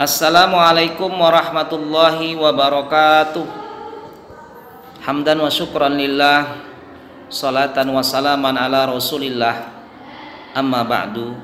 Assalamualaikum warahmatullahi wabarakatuh. Hamdan wa syukran lillah, salatan wa salaman ala rasulillah, amma ba'du.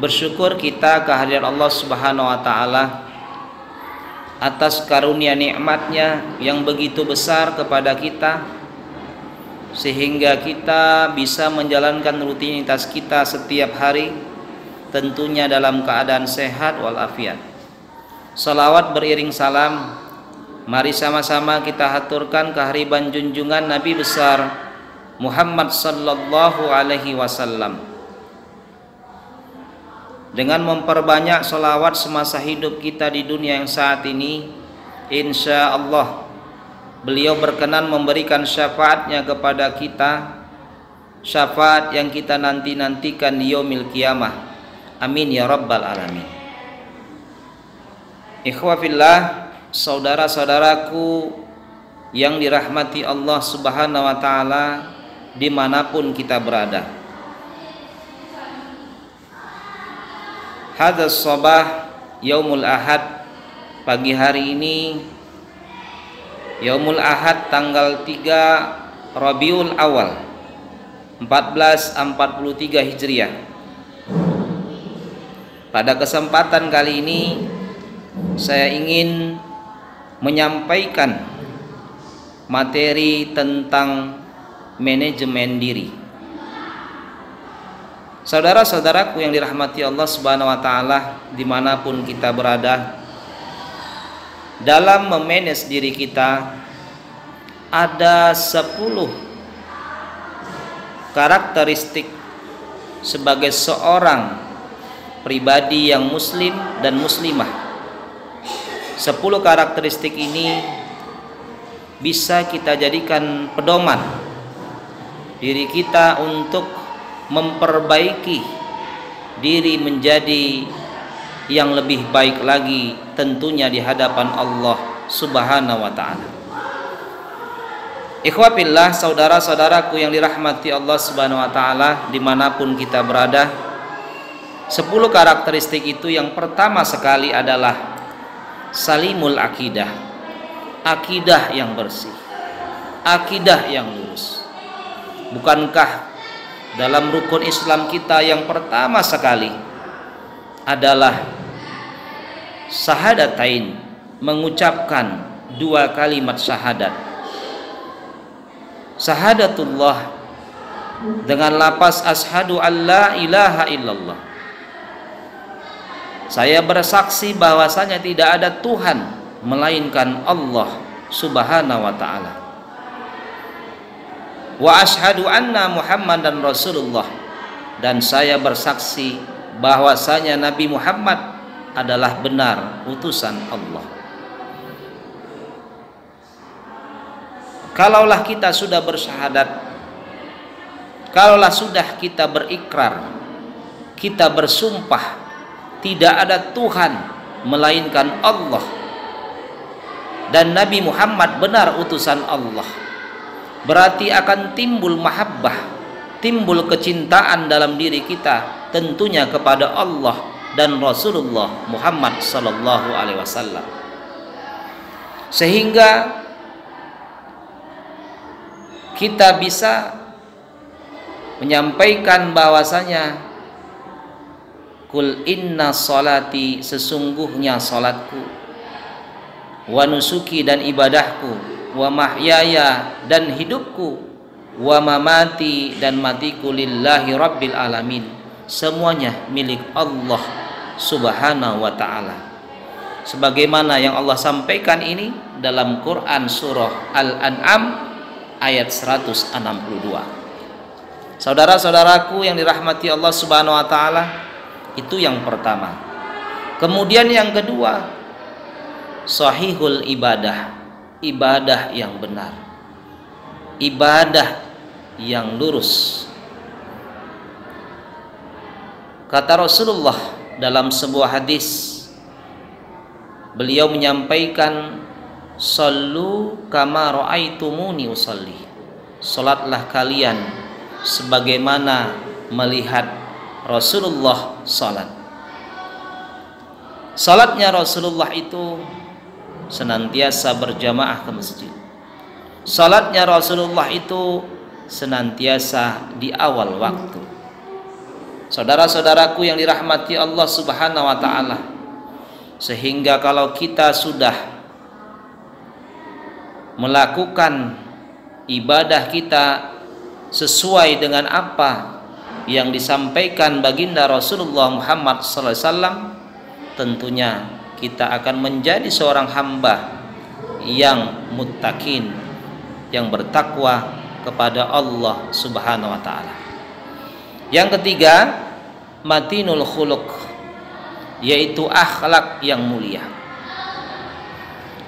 Bersyukur kita kehadiran Allah subhanahu wa ta'ala atas karunia nikmatnya yang begitu besar kepada kita, sehingga kita bisa menjalankan rutinitas kita setiap hari, tentunya dalam keadaan sehat walafiat. Salawat beriring salam, mari sama-sama kita haturkan kehariban junjungan Nabi besar Muhammad sallallahu alaihi wasallam. Dengan memperbanyak salawat semasa hidup kita di dunia yang saat ini, insya Allah beliau berkenan memberikan syafaatnya kepada kita, syafaat yang kita nanti-nantikan di yaumil qiyamah. Amin ya rabbal alamin. Ikhwafillah, saudara-saudaraku yang dirahmati Allah subhanahu wa ta'ala dimanapun kita berada. Hadzal sabah yaumul ahad, pagi hari ini yaumul ahad tanggal 3 Rabiul Awal 1443 Hijriah. Pada kesempatan kali ini saya ingin menyampaikan materi tentang manajemen diri. Saudara-saudaraku yang dirahmati Allah subhanahu wa ta'ala dimanapun kita berada, dalam memanage diri kita ada 10 karakteristik sebagai seorang pribadi yang muslim dan muslimah. 10 karakteristik ini bisa kita jadikan pedoman diri kita untuk memperbaiki diri menjadi yang lebih baik lagi, tentunya di hadapan Allah subhanahu wa ta'ala. Ikhwafillah, saudara-saudaraku yang dirahmati Allah subhanahu wa ta'ala dimanapun kita berada, 10 karakteristik itu yang pertama sekali adalah salimul akidah, akidah yang bersih, akidah yang lurus. Bukankah dalam rukun Islam kita yang pertama sekali adalah syahadatain, mengucapkan 2 kalimat syahadat. Syahadatullah dengan lafaz asyhadu alla ilaha illallah. Saya bersaksi bahwasanya tidak ada Tuhan melainkan Allah subhanahu wa ta'ala. Wa asyhadu anna Muhammadan Rasulullah, dan saya bersaksi bahwasanya Nabi Muhammad adalah benar utusan Allah. Kalaulah kita sudah bersyahadat, kalaulah sudah kita berikrar, kita bersumpah tidak ada Tuhan melainkan Allah dan Nabi Muhammad benar utusan Allah, berarti akan timbul mahabbah, timbul kecintaan dalam diri kita, tentunya kepada Allah dan Rasulullah Muhammad sallallahu alaihi wasallam. Sehingga kita bisa menyampaikan bahwasanya kul inna salati, sesungguhnya salatku, wa nusuki, dan ibadahku, wa mahyaya, dan hidupku, wa mamati, dan matiku, lillahi rabbil alamin, semuanya milik Allah subhanahu wa ta'ala. Sebagaimana yang Allah sampaikan ini dalam Quran surah Al-An'am ayat 162. Saudara-saudaraku yang dirahmati Allah subhanahu wa ta'ala, itu yang pertama. Kemudian yang kedua, sahihul ibadah, ibadah yang benar, ibadah yang lurus. Kata Rasulullah dalam sebuah hadis, beliau menyampaikan, sallu kama ra'aitumuni usalli, salatlah kalian sebagaimana melihat Rasulullah salat. Salatnya Rasulullah itu senantiasa berjamaah ke masjid. Salatnya Rasulullah itu senantiasa di awal waktu. Saudara-saudaraku yang dirahmati Allah Subhanahu wa taala, sehingga kalau kita sudah melakukan ibadah kita sesuai dengan apa yang disampaikan baginda Rasulullah Muhammad sallallahu alaihi wasallam, tentunya kita akan menjadi seorang hamba yang muttaqin, yang bertakwa kepada Allah Subhanahu wa taala. Yang ketiga, matinul khuluq, yaitu akhlak yang mulia.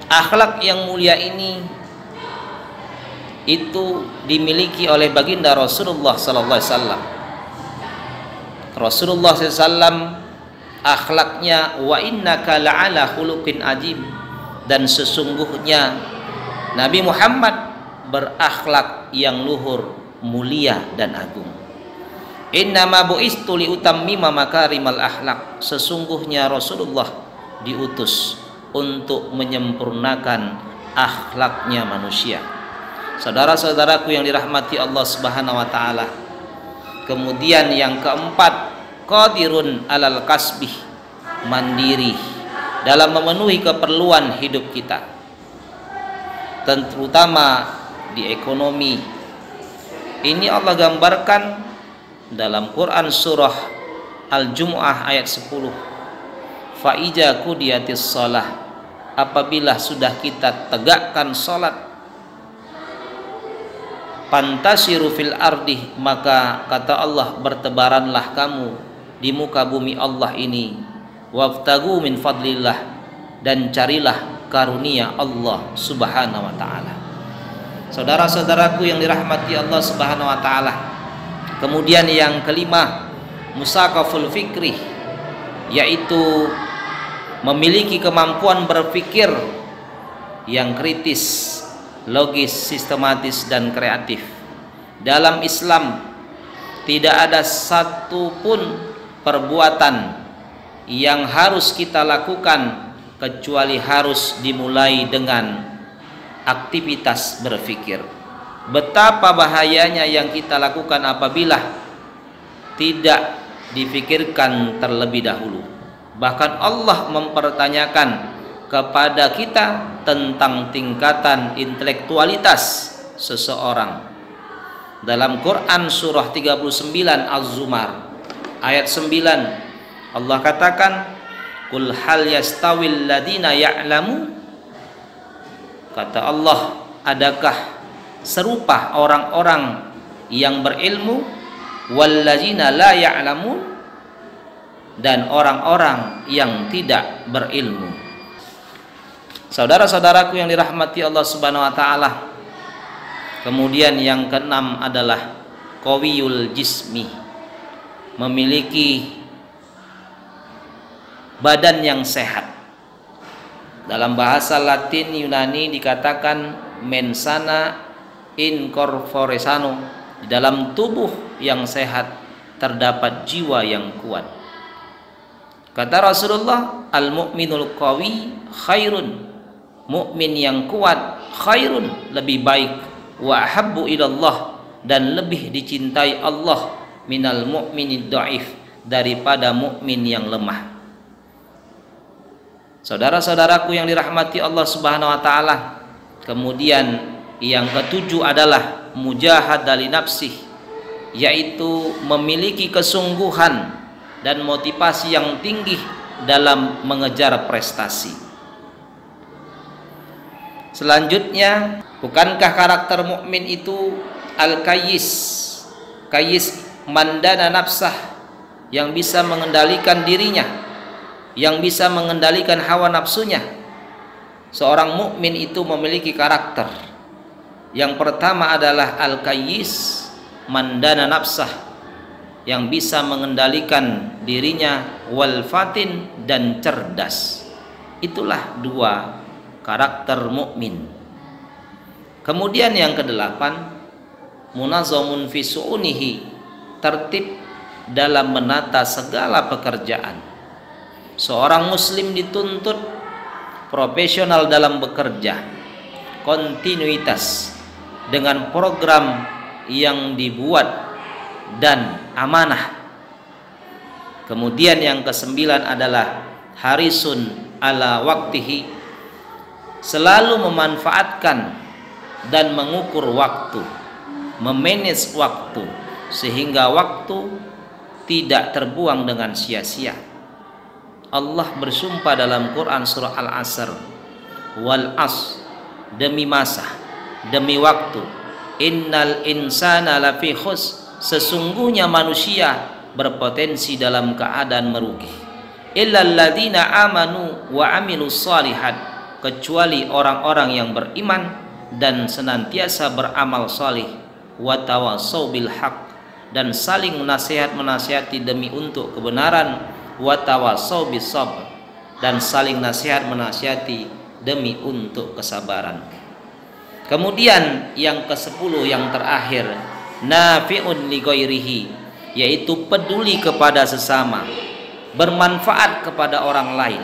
Akhlak yang mulia ini itu dimiliki oleh baginda Rasulullah sallallahu alaihi wasallam. Rasulullah sallallahu alaihi wasallam akhlaknya, wa innaka la'ala khuluqin ajib, dan sesungguhnya Nabi Muhammad berakhlak yang luhur, mulia dan agung. Innama bu'istu liutammima makarimal akhlak, sesungguhnya Rasulullah diutus untuk menyempurnakan akhlaknya manusia. Saudara-saudaraku yang dirahmati Allah Subhanahu wa taala. Kemudian yang keempat, qadirun alal kasbih, mandiri dalam memenuhi keperluan hidup kita, terutama di ekonomi. Ini Allah gambarkan dalam Quran surah Al-Jumu'ah ayat 10. Fa iza qudiyatis shalah, apabila sudah kita tegakkan salat, fantasiru fil ardi, maka kata Allah, bertebaranlah kamu di muka bumi Allah ini, wabtagu min fadlillah, dan carilah karunia Allah Subhanahu wa taala. Saudara-saudaraku yang dirahmati Allah Subhanahu wa taala. Kemudian yang kelima, musaqaful fikri, yaitu memiliki kemampuan berpikir yang kritis, logis, sistematis dan kreatif. Dalam Islam tidak ada satupun perbuatan yang harus kita lakukan kecuali harus dimulai dengan aktivitas berpikir. Betapa bahayanya yang kita lakukan apabila tidak dipikirkan terlebih dahulu. Bahkan Allah mempertanyakan kepada kita tentang tingkatan intelektualitas seseorang. Dalam Quran surah 39 Az-Zumar ayat 9, Allah katakan, qul hal yastawil ladina ya'lamu, kata Allah, adakah serupa orang-orang yang berilmu, wallazina la ya'lamun, dan orang-orang yang tidak berilmu. Saudara-saudaraku yang dirahmati Allah Subhanahu wa taala. Kemudian yang keenam adalah qawiyul jismi, memiliki badan yang sehat. Dalam bahasa Latin Yunani dikatakan mensana in corpore sano, di dalam tubuh yang sehat terdapat jiwa yang kuat. Kata Rasulullah, al mu'minul qawi khairun, mukmin yang kuat khairun, lebih baik, wa habbu ilallah, dan lebih dicintai Allah, minal mu'minid dhaif, daripada mukmin yang lemah. Saudara-saudaraku yang dirahmati Allah Subhanahu wa taala. Kemudian yang ketujuh adalah mujahadah li nafsih, yaitu memiliki kesungguhan dan motivasi yang tinggi dalam mengejar prestasi. Selanjutnya, bukankah karakter mukmin itu al-kayyis? Kayyis mandana nafsah, yang bisa mengendalikan dirinya, yang bisa mengendalikan hawa nafsunya. Seorang mukmin itu memiliki karakter. Yang pertama adalah al-kayyis mandana nafsah, yang bisa mengendalikan dirinya, wal fatin, dan cerdas. Itulah dua karakter mukmin. Kemudian yang kedelapan, munazamun fi su'unihi, tertib dalam menata segala pekerjaan. Seorang muslim dituntut profesional dalam bekerja, kontinuitas dengan program yang dibuat dan amanah. Kemudian yang ke-9 adalah harisun ala waktihi, selalu memanfaatkan dan mengukur waktu, memanage waktu sehingga waktu tidak terbuang dengan sia-sia. Allah bersumpah dalam Quran surah Al-Asr, wal as, demi masa, demi waktu, innal insana lafi khus, sesungguhnya manusia berpotensi dalam keadaan merugi, illal ladzina amanu wa amilus shalihat, kecuali orang-orang yang beriman dan senantiasa beramal salih, wa tawasaw bil haq, dan saling menasihati demi untuk kebenaran, wa tawasaw bis sabr, dan saling menasihati demi untuk kesabaran. Kemudian yang ke-10 yang terakhir, nafi'un li ghairihi, yaitu peduli kepada sesama, bermanfaat kepada orang lain.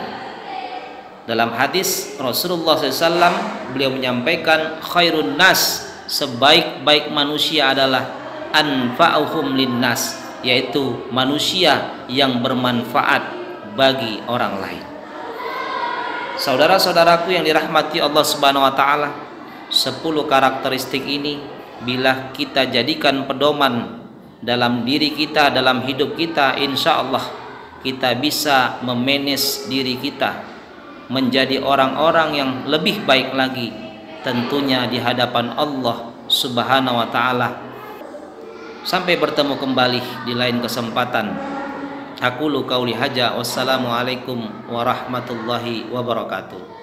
Dalam hadis Rasulullah SAW, beliau menyampaikan khairun nas, sebaik-baik manusia adalah anfa'uhum linnas, yaitu manusia yang bermanfaat bagi orang lain. Saudara-saudaraku yang dirahmati Allah Subhanahu wa taala, 10 karakteristik ini bila kita jadikan pedoman dalam diri kita, dalam hidup kita, insya Allah kita bisa memanage diri kita menjadi orang-orang yang lebih baik lagi, tentunya di hadapan Allah Subhanahu wa taala. Sampai bertemu kembali di lain kesempatan. Aqulu qauli hadza, wassalamualaikum warahmatullahi wabarakatuh.